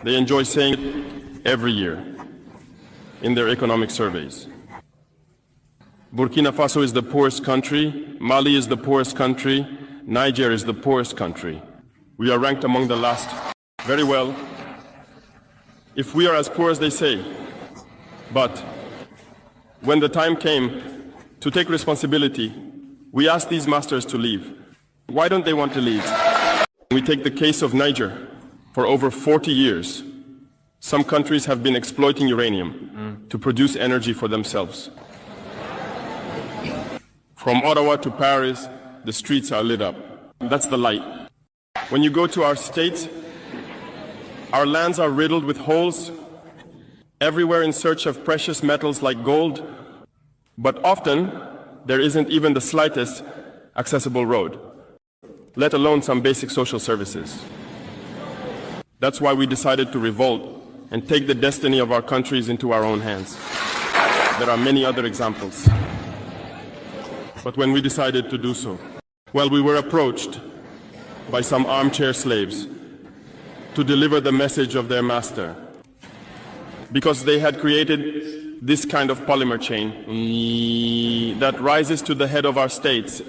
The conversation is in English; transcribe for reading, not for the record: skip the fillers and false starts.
They enjoy saying it every year in their economic surveys. Burkina Faso is the poorest country, Mali is the poorest country, Niger is the poorest country. We are ranked among the last. Very well, if we are as poor as they say, but when the time came to take responsibility, we asked these masters to leave. Why don't they want to leave? We take the case of Niger. For over 40 years, some countries have been exploiting uranium to produce energy for themselves. From Ottawa to Paris, the streets are lit up. That's the light. When you go to our states, our lands are riddled with holes, everywhere in search of precious metals like gold, but often there isn't even the slightest accessible road, let alone some basic social services. That's why we decided to revolt and take the destiny of our countries into our own hands. There are many other examples. But when we decided to do so, well, we were approached by some armchair slaves to deliver the message of their master, because they had created this kind of polymer chain that rises to the head of our states